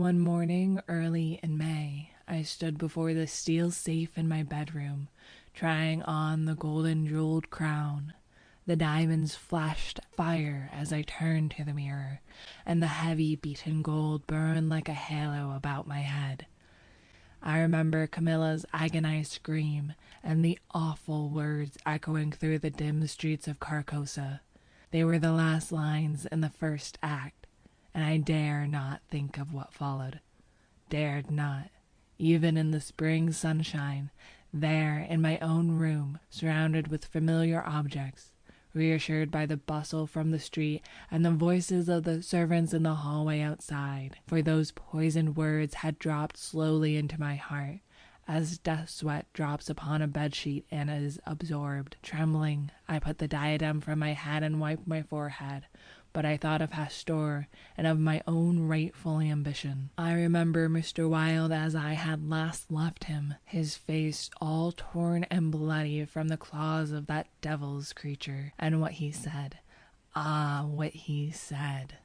One morning early in May, I stood before the steel safe in my bedroom, trying on the golden jeweled crown. The diamonds flashed fire as I turned to the mirror, and the heavy beaten gold burned like a halo about my head. I remember Camilla's agonized scream and the awful words echoing through the dim streets of Carcosa. They were the last lines in the first act, and I dare not think of what followed. Dared not. Even in the spring sunshine, there in my own room, surrounded with familiar objects, reassured by the bustle from the street and the voices of the servants in the hallway outside, for those poisoned words had dropped slowly into my heart, as death sweat drops upon a bedsheet and is absorbed. Trembling, I put the diadem from my head and wiped my forehead, but I thought of Hastur and of my own rightful ambition. I remember Mr. Wilde as I had last left him, his face all torn and bloody from the claws of that devil's creature, and what he said. Ah, what he said.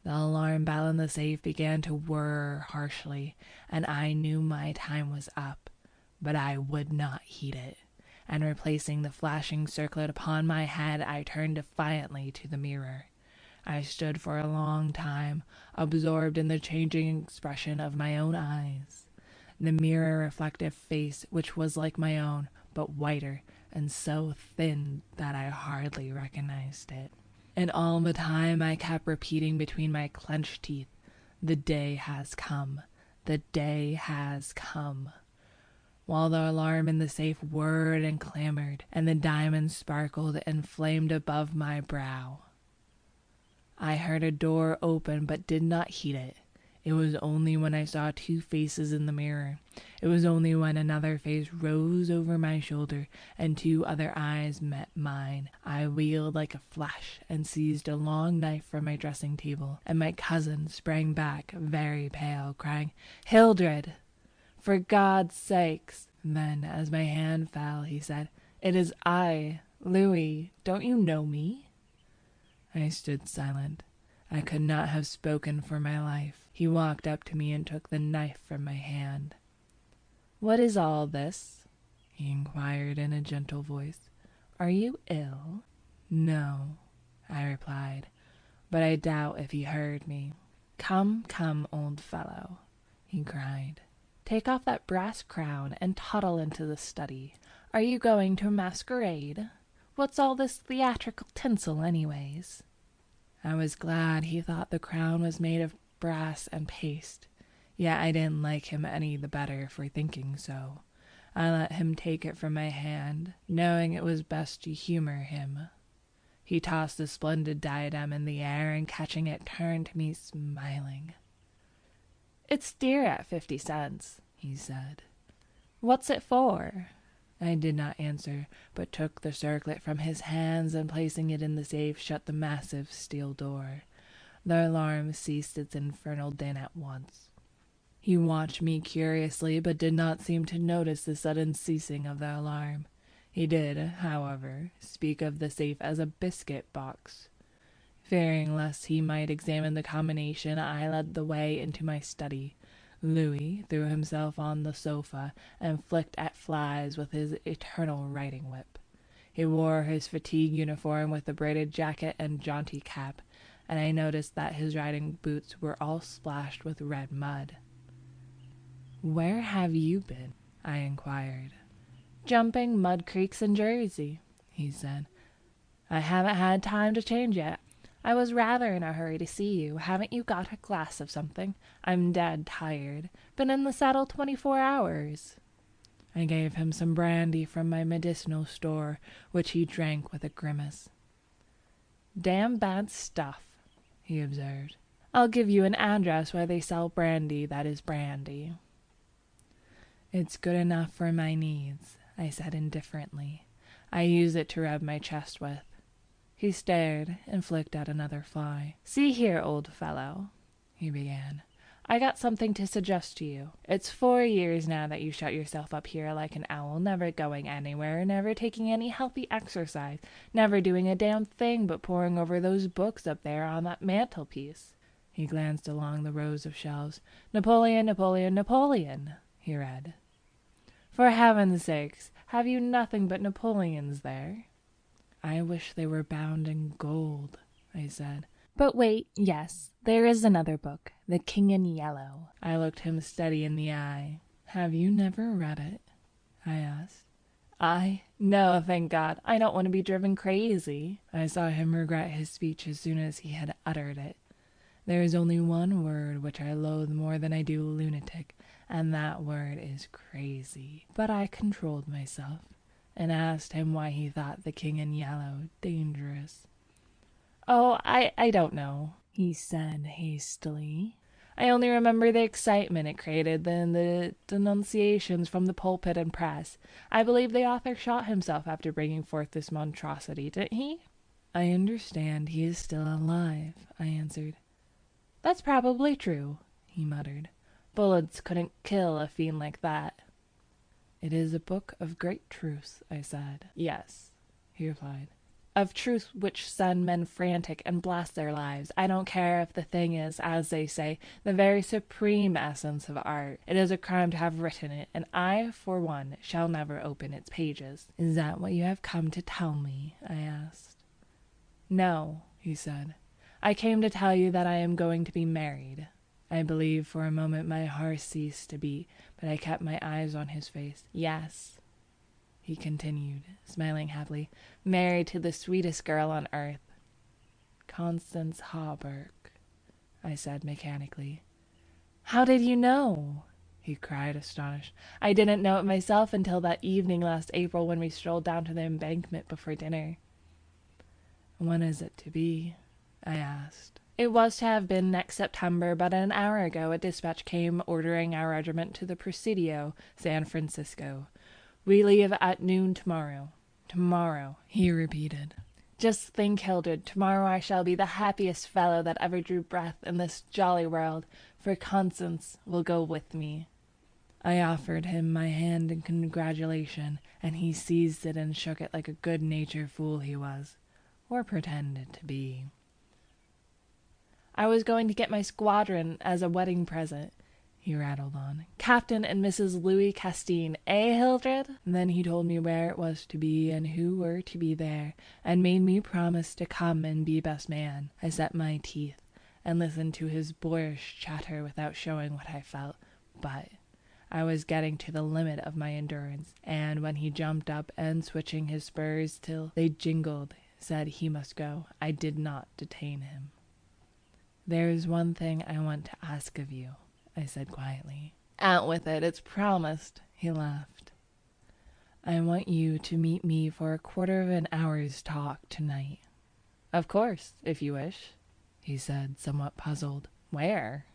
The alarm bell in the safe began to whir harshly, and I knew my time was up, but I would not heed it, and replacing the flashing circlet upon my head, I turned defiantly to the mirror. I stood for a long time, absorbed in the changing expression of my own eyes. The mirror reflected a face which was like my own, but whiter, and so thin that I hardly recognized it. And all the time I kept repeating between my clenched teeth, "The day has come. The day has come." While the alarm in the safe whirred and clamored, and the diamonds sparkled and flamed above my brow. I heard a door open but did not heed it. It was only when I saw two faces in the mirror. It was only when another face rose over my shoulder and two other eyes met mine. I wheeled like a flash and seized a long knife from my dressing table, and my cousin sprang back, very pale, crying, "Hildred! For God's sakes!" Then, as my hand fell, he said, "It is I, Louis. Don't you know me?" I stood silent. I could not have spoken for my life. He walked up to me and took the knife from my hand. "What is all this?" he inquired in a gentle voice. "Are you ill?" "No," I replied, but I doubt if he heard me. "Come, come, old fellow," he cried. "Take off that brass crown and toddle into the study. Are you going to a masquerade? What's all this theatrical tinsel, anyways?" I was glad he thought the crown was made of brass and paste, yet I didn't like him any the better for thinking so. I let him take it from my hand, knowing it was best to humor him. He tossed the splendid diadem in the air, and catching it, turned to me smiling. "It's dear at 50 cents, he said. "What's it for?" I did not answer, but took the circlet from his hands and placing it in the safe, shut the massive steel door. The alarm ceased its infernal din at once. He watched me curiously, but did not seem to notice the sudden ceasing of the alarm. He did, however, speak of the safe as a biscuit box. Fearing lest he might examine the combination, I led the way into my study. Louis threw himself on the sofa and flicked at flies with his eternal riding whip. He wore his fatigue uniform with the braided jacket and jaunty cap, and I noticed that his riding boots were all splashed with red mud. "Where have you been?" I inquired. "Jumping mud creeks in Jersey," he said. "I haven't had time to change yet. I was rather in a hurry to see you. Haven't you got a glass of something? I'm dead tired. Been in the saddle 24 hours. I gave him some brandy from my medicinal store, which he drank with a grimace. "Damn bad stuff," he observed. "I'll give you an address where they sell brandy that is brandy." "It's good enough for my needs," I said indifferently. "I use it to rub my chest with." He stared and flicked at another fly. "See here, old fellow," he began. "I got something to suggest to you. It's 4 years now that you shut yourself up here like an owl, never going anywhere, never taking any healthy exercise, never doing a damn thing but poring over those books up there on that mantelpiece. He glanced along the rows of shelves. Napoleon, Napoleon, Napoleon, he read. For heaven's sakes, have you nothing but Napoleons there? I wish they were bound in gold, I said. But wait, yes, there is another book, The King in Yellow. I looked him steady in the eye. Have you never read it? I asked. No, thank God. I don't want to be driven crazy. I saw him regret his speech as soon as he had uttered it. There is only one word which I loathe more than I do lunatic, and that word is crazy. But I controlled myself, and asked him why he thought The King in Yellow dangerous. Oh, I don't know, he said hastily. I only remember the excitement it created, then the denunciations from the pulpit and press. I believe the author shot himself after bringing forth this monstrosity, didn't he? I understand he is still alive, I answered. That's probably true, he muttered. Bullets couldn't kill a fiend like that. It is a book of great truth, I said. Yes, he replied. Of truth which send men frantic and blast their lives. I don't care if the thing is, as they say, the very supreme essence of art. It is a crime to have written it, and I, for one, shall never open its pages. Is that what you have come to tell me? I asked. No, he said. I came to tell you that I am going to be married. I believe for a moment my heart ceased to beat, but I kept my eyes on his face. Yes, he continued, smiling happily, married to the sweetest girl on earth. Constance Hawberk, I said mechanically. How did you know? He cried, astonished. I didn't know it myself until that evening last April when we strolled down to the embankment before dinner. When is it to be? I asked. It was to have been next September, but an hour ago a dispatch came ordering our regiment to the Presidio, San Francisco. We leave at noon tomorrow. Tomorrow, he repeated. Just think, Hildred, tomorrow I shall be the happiest fellow that ever drew breath in this jolly world, for Constance will go with me. I offered him my hand in congratulation, and he seized it and shook it like a good-natured fool he was, or pretended to be. I was going to get my squadron as a wedding present, he rattled on. Captain and Mrs. Louis Castine, Hildred? And then he told me where it was to be and who were to be there, and made me promise to come and be best man. I set my teeth and listened to his boyish chatter without showing what I felt, but I was getting to the limit of my endurance, and when he jumped up and, switching his spurs till they jingled, said he must go, I did not detain him. There is one thing I want to ask of you, I said quietly. Out with it, it's promised, he laughed. I want you to meet me for a quarter of an hour's talk tonight. Of course, if you wish, he said, somewhat puzzled. Where?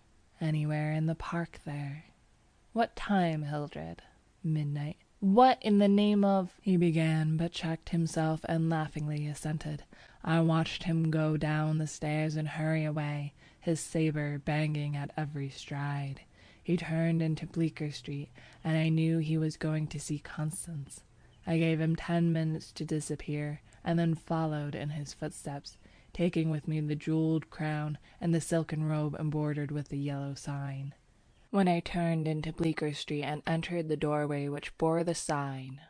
Anywhere in the park there. What time, Hildred? Midnight. What in the name of... he began, but checked himself and laughingly assented. I watched him go down the stairs and hurry away, his saber banging at every stride. He turned into Bleecker Street, and I knew he was going to see Constance. I gave him 10 minutes to disappear, and then followed in his footsteps, taking with me the jeweled crown and the silken robe embroidered with the yellow sign. When I turned into Bleecker Street and entered the doorway which bore the sign,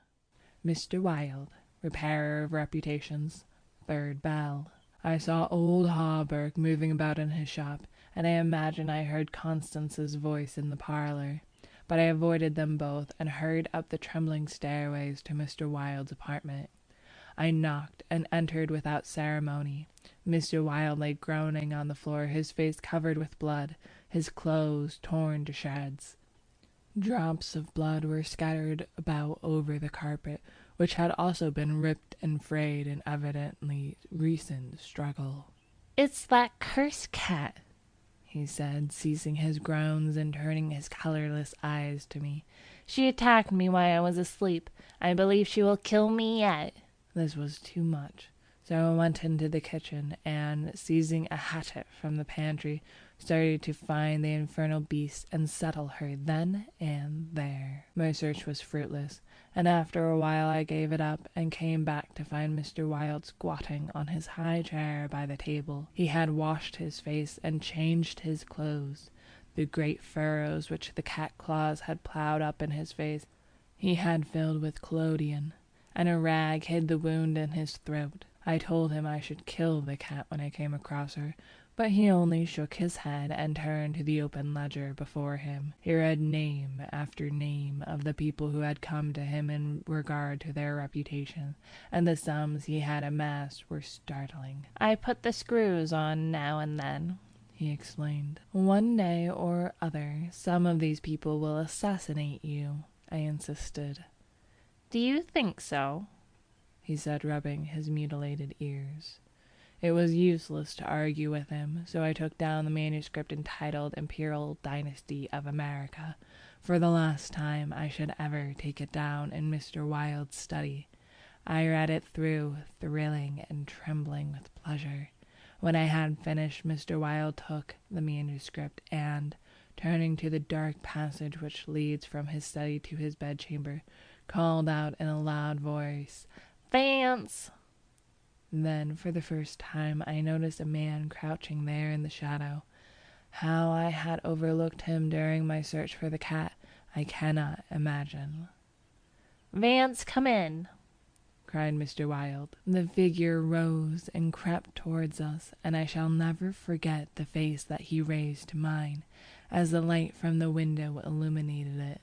Mr. Wilde, repairer of reputations, 3rd bell, I saw old Hawberk moving about in his shop, and I imagine I heard Constance's voice in the parlor, but I avoided them both and hurried up the trembling stairways to Mr. Wilde's apartment. I knocked and entered without ceremony. Mr. Wilde lay groaning on the floor, his face covered with blood, his clothes torn to shreds. Drops of blood were scattered about over the carpet, which had also been ripped and frayed in evidently recent struggle. It's that cursed cat, he said, ceasing his groans and turning his colorless eyes to me. She attacked me while I was asleep. I believe she will kill me yet. This was too much. So I went into the kitchen and, seizing a hatchet from the pantry, started to find the infernal beast and settle her then and there. My search was fruitless, and after a while I gave it up and came back to find Mr. Wilde squatting on his high chair by the table. He had washed his face and changed his clothes. The great furrows which the cat claws had ploughed up in his face he had filled with collodion, and a rag hid the wound in his throat. I told him I should kill the cat when I came across her, but he only shook his head and turned to the open ledger before him. He read name after name of the people who had come to him in regard to their reputation, and the sums he had amassed were startling. "I put the screws on now and then," he explained. "One day or other some of these people will assassinate you," I insisted. "Do you think so?" he said, rubbing his mutilated ears. It was useless to argue with him, so I took down the manuscript entitled Imperial Dynasty of America, for the last time I should ever take it down in Mr. Wilde's study. I read it through, thrilling and trembling with pleasure. When I had finished, Mr. Wilde took the manuscript and, turning to the dark passage which leads from his study to his bedchamber, called out in a loud voice, "Vance!" Then, for the first time, I noticed a man crouching there in the shadow. How I had overlooked him during my search for the cat, I cannot imagine. "Vance, come in!" cried Mr. Wilde. The figure rose and crept towards us, and I shall never forget the face that he raised to mine, as the light from the window illuminated it.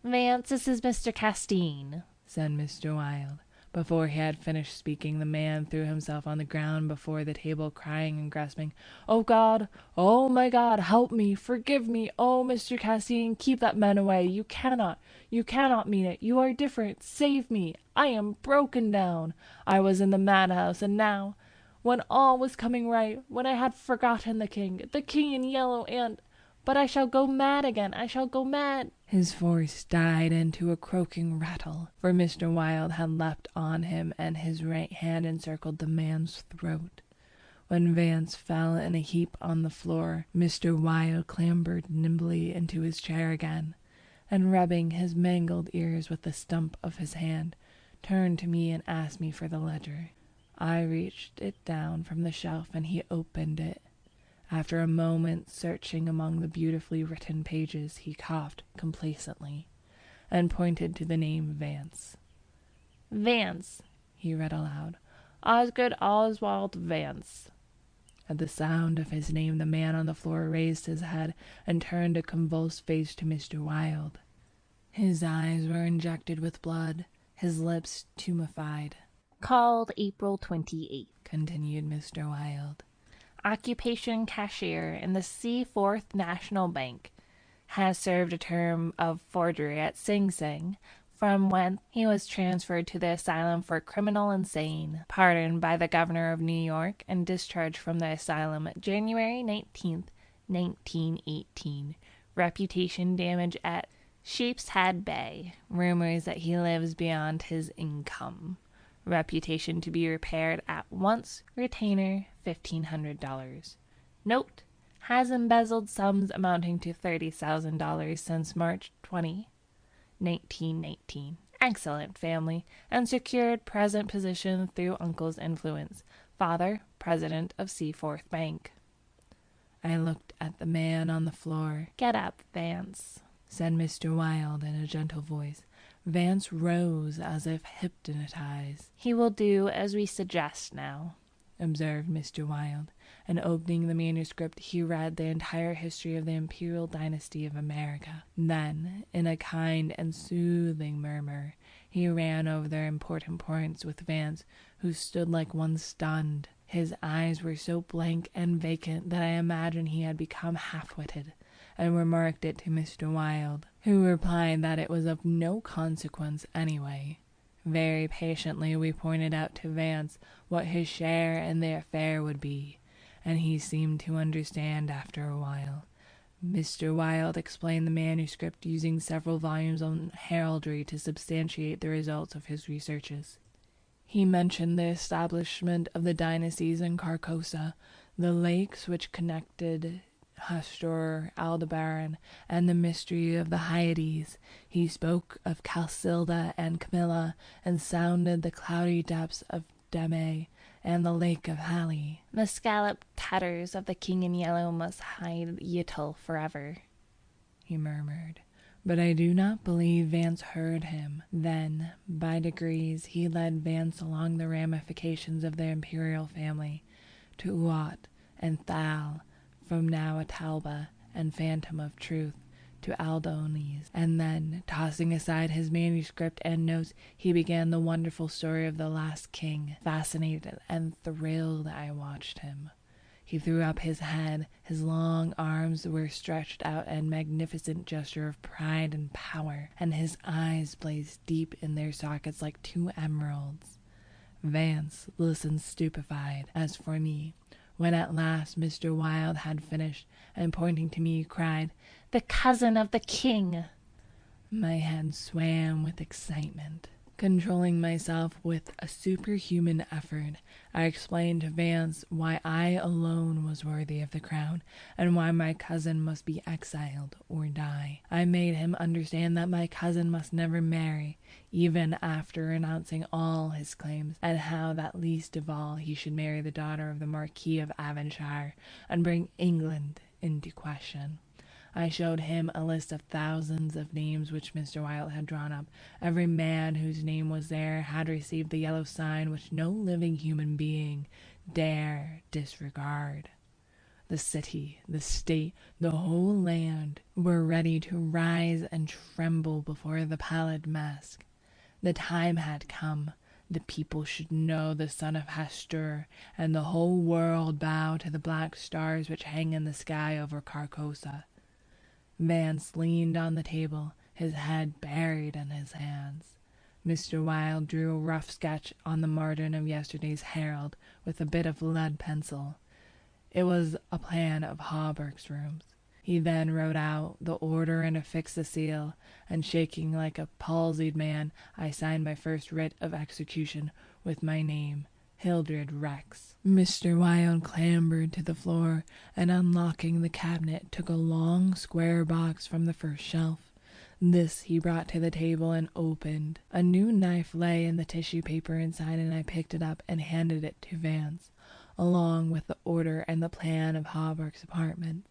"Vance, this is Mr. Castine," said Mr. Wilde. Before he had finished speaking, the man threw himself on the ground before the table, crying and gasping, "Oh God! Oh my God! Help me! Forgive me! Oh, Mr. Castine, keep that man away! You cannot mean it! You are different! Save me! I am broken down! I was in the madhouse, and now, when all was coming right, when I had forgotten the king in yellow, but I shall go mad again! I shall go mad!" His voice died into a croaking rattle, for Mr. Wilde had leapt on him, and his right hand encircled the man's throat. When Vance fell in a heap on the floor, Mr. Wilde clambered nimbly into his chair again, and rubbing his mangled ears with the stump of his hand, turned to me and asked me for the ledger. I reached it down from the shelf, and he opened it. After a moment searching among the beautifully written pages, he coughed complacently and pointed to the name Vance. "Vance," he read aloud. "Osgood Oswald Vance." At the sound of his name, the man on the floor raised his head and turned a convulsed face to Mr. Wilde. His eyes were injected with blood, his lips tumefied. "Called April 28th, continued Mr. Wilde. Occupation cashier in the Seaforth National Bank. Has served a term of forgery at Sing Sing, from whence he was transferred to the asylum for criminal insane, pardoned by the governor of New York, and discharged from the asylum January 19th, 1918. Reputation damage at Sheepshead Bay. Rumors that he lives beyond his income. Reputation to be repaired at once. Retainer $1,500. Note: has embezzled sums amounting to $30,000 since March 20, 1919. Excellent family, and secured present position through uncle's influence. Father, president of Seaforth Bank. I looked at the man on the floor. "Get up, Vance," said Mr. Wilde in a gentle voice. Vance rose as if hypnotized. "He will do as we suggest now," observed Mr. Wilde, and opening the manuscript, he read the entire history of the Imperial Dynasty of America. Then, in a kind and soothing murmur, he ran over their important points with Vance, who stood like one stunned. His eyes were so blank and vacant that I imagined he had become half-witted, and remarked it to Mr. Wilde, who replied that it was of no consequence anyway. Very patiently we pointed out to Vance what his share in the affair would be, and he seemed to understand after a while. Mr. Wilde explained the manuscript, using several volumes on heraldry to substantiate the results of his researches. He mentioned the establishment of the dynasties in Carcosa, the lakes which connected Hastur, Aldebaran, and the mystery of the Hyades. He spoke of Calcilda and Camilla, and sounded the cloudy depths of Deme and the lake of Hali. The scalloped tatters of the king in yellow must hide Ytl forever, he murmured. But I do not believe Vance heard him. Then, by degrees, he led Vance along the ramifications of the imperial family, to Uat and Thal, from now Atalba and Phantom of Truth, to Aldones, and then, tossing aside his manuscript and notes, he began the wonderful story of the last king. Fascinated and thrilled, I watched him. He threw up his head, his long arms were stretched out in magnificent gesture of pride and power, and his eyes blazed deep in their sockets like two emeralds. Vance listened stupefied. As for me, when at last Mr. Wilde had finished, and pointing to me, cried, "The cousin of the king!" my head swam with excitement. Controlling myself with a superhuman effort, I explained to Vance why I alone was worthy of the crown, and why my cousin must be exiled or die. I made him understand that my cousin must never marry, even after renouncing all his claims, and how that least of all he should marry the daughter of the Marquis of Avonshire, and bring England into question. I showed him a list of thousands of names which Mr. Wilde had drawn up. Every man whose name was there had received the yellow sign which no living human being dare disregard. The city, the state, the whole land were ready to rise and tremble before the pallid mask. The time had come. The people should know the son of Hastur, and the whole world bow to the black stars which hang in the sky over Carcosa. Vance leaned on the table, his head buried in his hands. Mr. Wilde drew a rough sketch on the margin of yesterday's Herald with a bit of lead pencil. It was a plan of Hawberk's rooms. He then wrote out the order and affixed the seal, and shaking like a palsied man, I signed my first writ of execution with my name, Hildred Rex. Mr. Wilde clambered to the floor, and unlocking the cabinet, took a long square box from the first shelf. This he brought to the table and opened. A new knife lay in the tissue paper inside, and I picked it up and handed it to Vance, along with the order and the plan of Hawberk's apartment.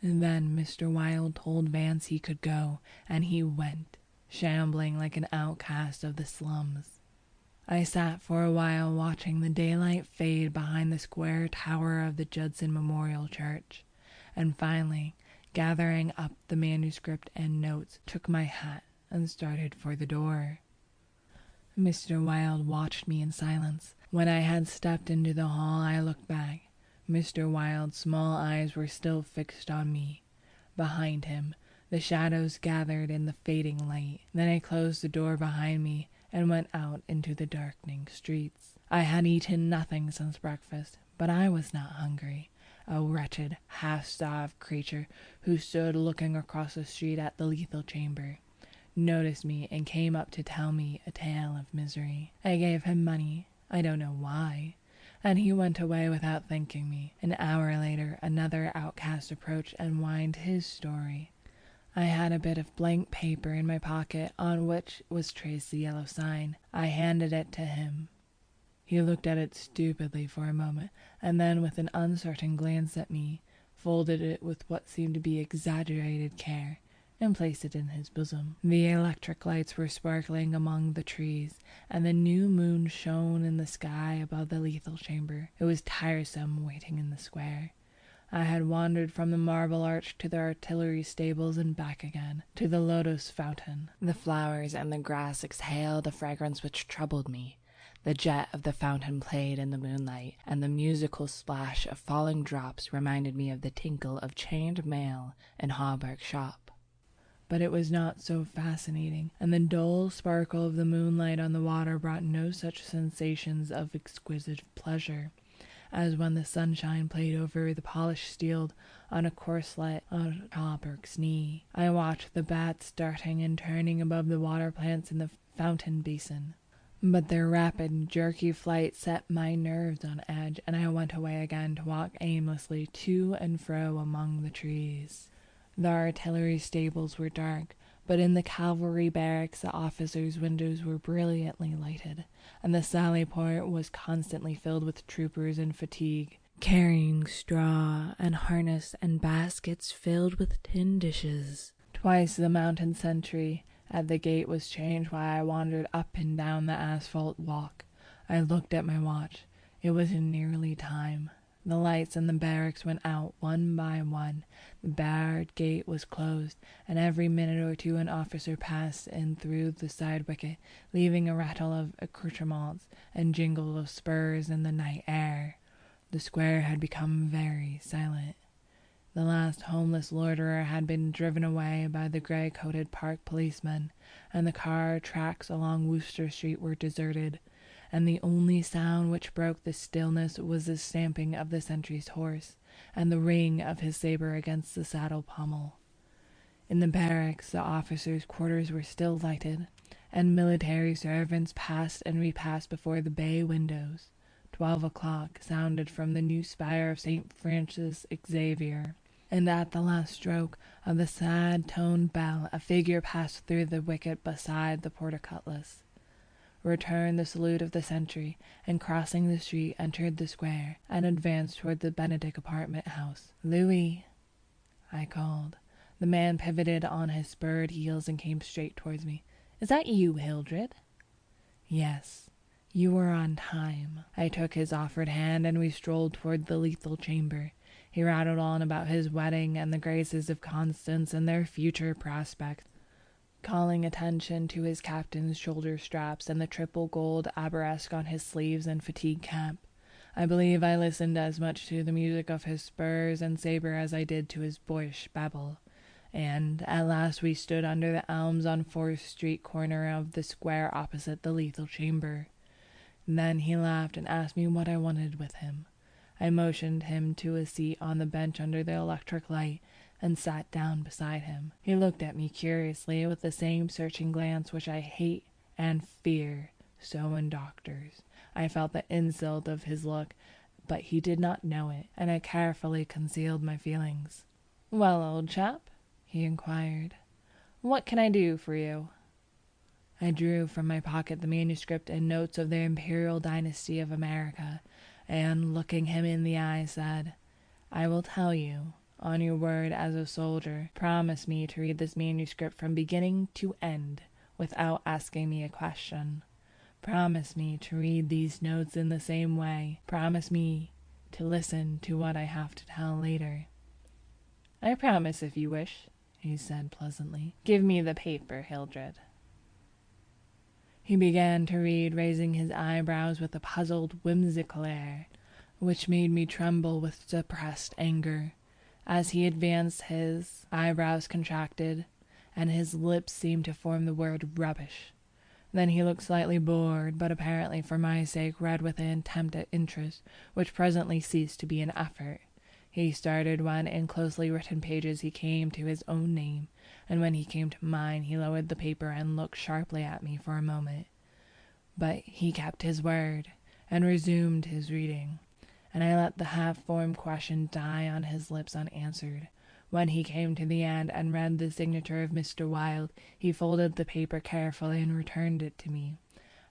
And then Mr. Wilde told Vance he could go, and he went, shambling like an outcast of the slums. I sat for a while watching the daylight fade behind the square tower of the Judson Memorial Church, and finally, gathering up the manuscript and notes, took my hat and started for the door. Mr. Wilde watched me in silence. When I had stepped into the hall, I looked back. Mr. Wilde's small eyes were still fixed on me. Behind him, the shadows gathered in the fading light. Then I closed the door behind me and went out into the darkening streets. I had eaten nothing since breakfast, but I was not hungry. A wretched, half-starved creature who stood looking across the street at the lethal chamber noticed me and came up to tell me a tale of misery. I gave him money, I don't know why, and he went away without thanking me. An hour later, another outcast approached and whined his story. I had a bit of blank paper in my pocket on which was traced the yellow sign. I handed it to him. He looked at it stupidly for a moment, and then with an uncertain glance at me, folded it with what seemed to be exaggerated care, and placed it in his bosom. The electric lights were sparkling among the trees, and the new moon shone in the sky above the lethal chamber. It was tiresome waiting in the square. I had wandered from the Marble Arch to the artillery stables and back again, to the lotus fountain. The flowers and the grass exhaled a fragrance which troubled me. The jet of the fountain played in the moonlight, and the musical splash of falling drops reminded me of the tinkle of chained mail in Hawberk's shop. But it was not so fascinating, and the dull sparkle of the moonlight on the water brought no such sensations of exquisite pleasure as when the sunshine played over the polished steel on a corselet on Hawberk's knee. I watched the bats darting and turning above the water plants in the fountain basin. But their rapid, jerky flight set my nerves on edge, and I went away again to walk aimlessly to and fro among the trees. The artillery stables were dark, but in the cavalry barracks the officers' windows were brilliantly lighted, and the sally port was constantly filled with troopers in fatigue, carrying straw and harness and baskets filled with tin dishes. Twice the mounted sentry at the gate was changed while I wandered up and down the asphalt walk. I looked at my watch. It was nearly time. The lights in the barracks went out one by one. The barred gate was closed, and every minute or two an officer passed in through the side wicket, leaving a rattle of accoutrements and jingle of spurs in the night air. The square had become very silent. The last homeless loiterer had been driven away by the grey-coated park policeman, and the car tracks along Wooster Street were deserted, and the only sound which broke the stillness was the stamping of the sentry's horse, and the ring of his sabre against the saddle pommel. In the barracks the officers' quarters were still lighted, and military servants passed and repassed before the bay windows. 12 o'clock sounded from the new spire of St. Francis Xavier, and at the last stroke of the sad-toned bell a figure passed through the wicket beside the portcullis, returned the salute of the sentry, and crossing the street entered the square, and advanced toward the Benedict apartment house. "Louis," I called. The man pivoted on his spurred heels and came straight towards me. "Is that you, Hildred?" "Yes. You were on time." I took his offered hand, and we strolled toward the lethal chamber. He rattled on about his wedding and the graces of Constance and their future prospects, calling attention to his captain's shoulder straps and the triple gold arabesque on his sleeves and fatigue cap. I believe I listened as much to the music of his spurs and sabre as I did to his boyish babble, and at last we stood under the elms on 4th Street corner of the square opposite the lethal chamber. Then he laughed and asked me what I wanted with him. I motioned him to a seat on the bench under the electric light, and sat down beside him. He looked at me curiously with the same searching glance which I hate and fear so in doctors. I felt the insult of his look, but he did not know it, and I carefully concealed my feelings. "Well, old chap," he inquired, "what can I do for you?" I drew from my pocket the manuscript and notes of the Imperial Dynasty of America, and, looking him in the eye, said, "I will tell you, on your word as a soldier. Promise me to read this manuscript from beginning to end, without asking me a question. Promise me to read these notes in the same way. Promise me to listen to what I have to tell later." "I promise if you wish," he said pleasantly. "Give me the paper, Hildred." He began to read, raising his eyebrows with a puzzled, whimsical air, which made me tremble with suppressed anger. As he advanced, his eyebrows contracted, and his lips seemed to form the word "rubbish." Then he looked slightly bored, but apparently for my sake read with an attempt at interest, which presently ceased to be an effort. He started when, in closely written pages, he came to his own name, and when he came to mine, he lowered the paper and looked sharply at me for a moment. But he kept his word, and resumed his reading, and I let the half-formed question die on his lips unanswered. When he came to the end and read the signature of Mr. Wilde, he folded the paper carefully and returned it to me.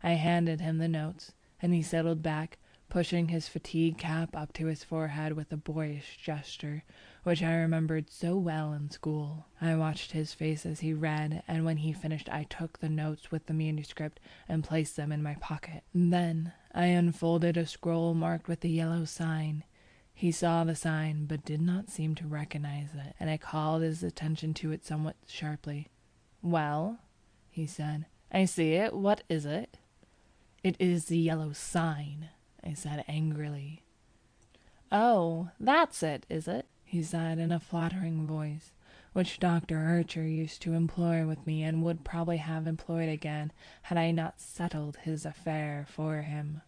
I handed him the notes, and he settled back, pushing his fatigue cap up to his forehead with a boyish gesture, which I remembered so well in school. I watched his face as he read, and when he finished I took the notes with the manuscript and placed them in my pocket. Then I unfolded a scroll marked with the yellow sign. He saw the sign, but did not seem to recognize it, and I called his attention to it somewhat sharply. "Well," he said, "I see it. What is it?" "It is the yellow sign," I said angrily. "Oh, that's it, is it?" he said in a flattering voice, which Dr. Archer used to employ with me, and would probably have employed again had I not settled his affair for him.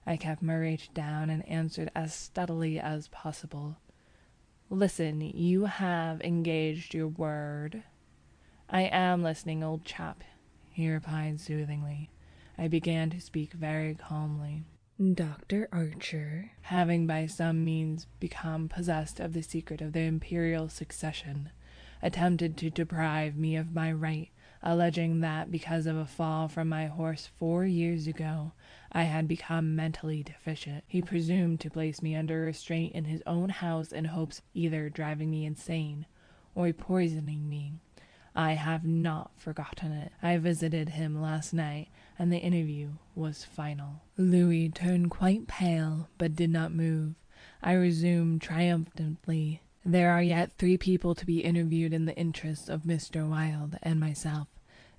I kept my rage down and answered as steadily as possible. "Listen, you have engaged your word." "I am listening, old chap," he replied soothingly. I began to speak very calmly. Dr. Archer, Having by some means become possessed of the secret of the imperial succession, attempted to deprive me of my right, alleging that because of a fall from my horse 4 years ago, I had become mentally deficient. He presumed to place me under restraint in his own house in hopes of either driving me insane or poisoning me. I have not forgotten it. I visited him last night, and the interview was final. Louis turned quite pale, but did not move. I resumed triumphantly. There are yet 3 people to be interviewed in the interests of Mr. Wilde and myself.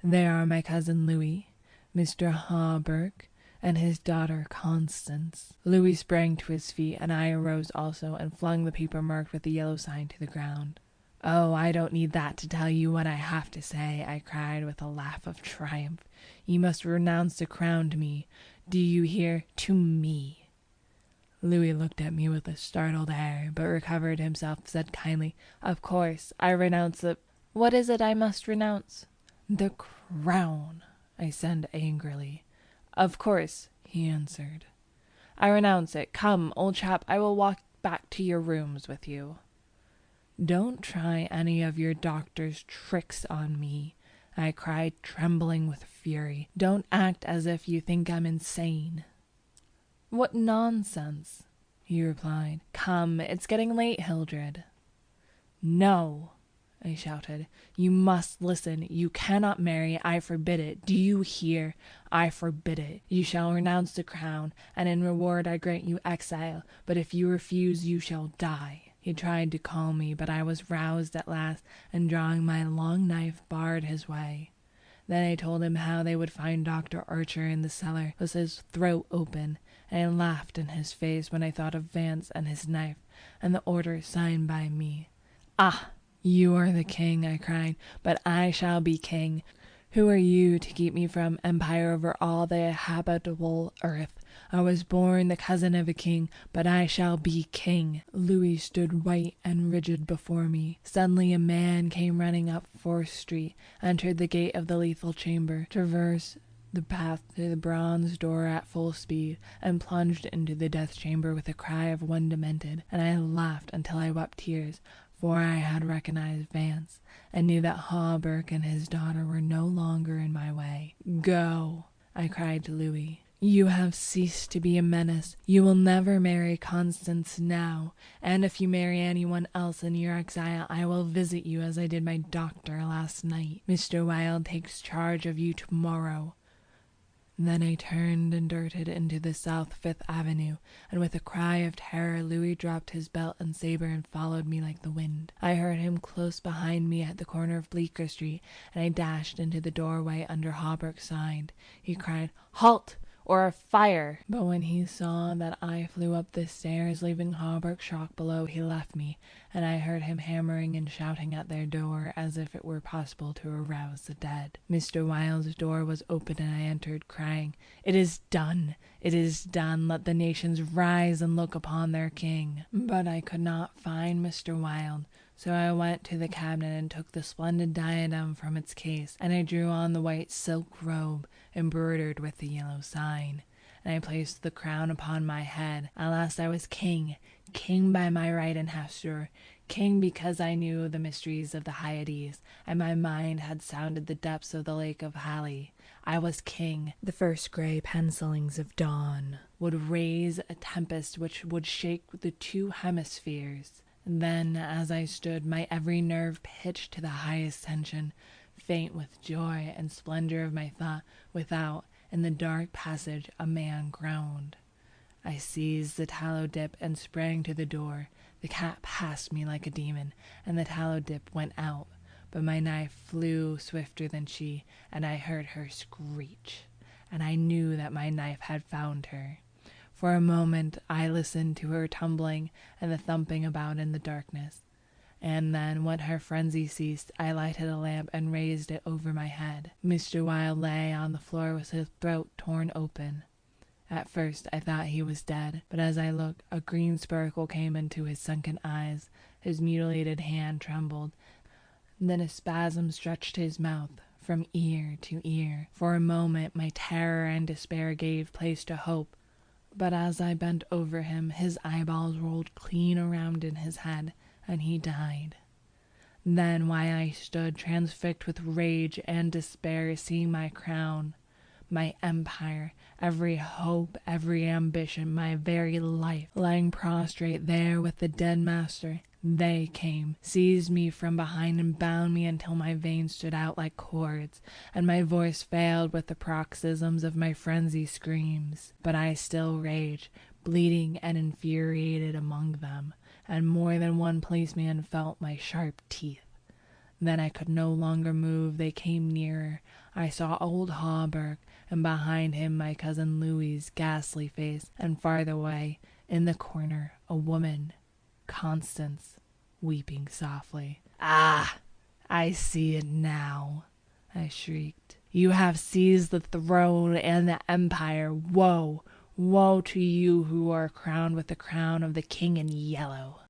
There are my cousin Louis, Mr. Hawberk, and his daughter Constance. Louis sprang to his feet, and I arose also, and flung the paper marked with the yellow sign to the ground. "Oh, I don't need that to tell you what I have to say," I cried with a laugh of triumph. "You must renounce the crown to me. Do you hear? To me." Louis looked at me with a startled air, but recovered himself, said kindly, "Of course, I renounce it." "What is it I must renounce?" "The crown," I said angrily. "Of course," he answered. "I renounce it. Come, old chap, I will walk back to your rooms with you." "Don't try any of your doctor's tricks on me," I cried, trembling with fury. "Don't act as if you think I'm insane." "What nonsense," he replied. "Come, it's getting late, Hildred." "No," I shouted. "You must listen. You cannot marry. I forbid it. Do you hear? I forbid it. You shall renounce the crown, and in reward I grant you exile. But if you refuse, you shall die." He tried to calm me, but I was roused at last, and drawing my long knife, barred his way. Then I told him how they would find Dr. Archer in the cellar, with his throat open, and I laughed in his face when I thought of Vance and his knife, and the order signed by me. "Ah, you are the king," I cried, "but I shall be king. Who are you to keep me from empire over all the habitable earth? I was born the cousin of a king, but I shall be king." Louis stood white and rigid before me. Suddenly a man came running up 4th Street, entered the gate of the lethal chamber, traversed the path to the bronze door at full speed, and plunged into the death chamber with a cry of one demented, and I laughed until I wept tears, for I had recognized Vance, and knew that Hawberk and his daughter were no longer in my way. "Go," I cried to Louis. "You have ceased to be a menace. You will never marry Constance now, and if you marry anyone else in your exile, I will visit you as I did my doctor last night. Mr. Wilde takes charge of you tomorrow." Then I turned and darted into the South Fifth Avenue, and with a cry of terror Louis dropped his belt and saber and followed me like the wind. I heard him close behind me at the corner of Bleecker Street, and I dashed into the doorway under Hawberk's side. He cried, "Halt! Or a fire!" But when he saw that I flew up the stairs, leaving Hawberk shocked below, he left me, and I heard him hammering and shouting at their door as if it were possible to arouse the dead. Mr. Wilde's door was open, and I entered, crying, "It is done! It is done! Let the nations rise and look upon their king!" But I could not find Mr. Wilde, so I went to the cabinet and took the splendid diadem from its case, and I drew on the white silk robe embroidered with the yellow sign, and I placed the crown upon my head. At last I was king, king by my right in Hastur, king because I knew the mysteries of the Hyades, and my mind had sounded the depths of the lake of Hali. I was king. The first grey pencilings of dawn would raise a tempest which would shake the 2 hemispheres. Then, as I stood, my every nerve pitched to the highest tension, faint with joy and splendor of my thought, without, in the dark passage, a man groaned. I seized the tallow dip and sprang to the door. The cat passed me like a demon, and the tallow dip went out, but my knife flew swifter than she, and I heard her screech, and I knew that my knife had found her. For a moment I listened to her tumbling and the thumping about in the darkness, and then, when her frenzy ceased, I lighted a lamp and raised it over my head. Mr. Wilde lay on the floor with his throat torn open. At first I thought he was dead, but as I looked, a green sparkle came into his sunken eyes, his mutilated hand trembled, then a spasm stretched his mouth. from ear to ear. For a moment my terror and despair gave place to hope, but as I bent over him, his eyeballs rolled clean around in his head, and he died. Then while I stood transfixed with rage and despair, seeing my crown, my empire, every hope, every ambition, my very life, lying prostrate there with the dead master, they came, seized me from behind, and bound me until my veins stood out like cords, and my voice failed with the paroxysms of my frenzy screams. But I still raged, bleeding and infuriated among them, and more than one policeman felt my sharp teeth. Then I could no longer move. They came nearer. I saw old Hawberk, and behind him my cousin Louis's ghastly face, and farther away, in the corner, a woman, Constance, weeping softly. "Ah, I see it now," I shrieked. "You have seized the throne and the empire. Woe, woe to you who are crowned with the crown of the King in Yellow."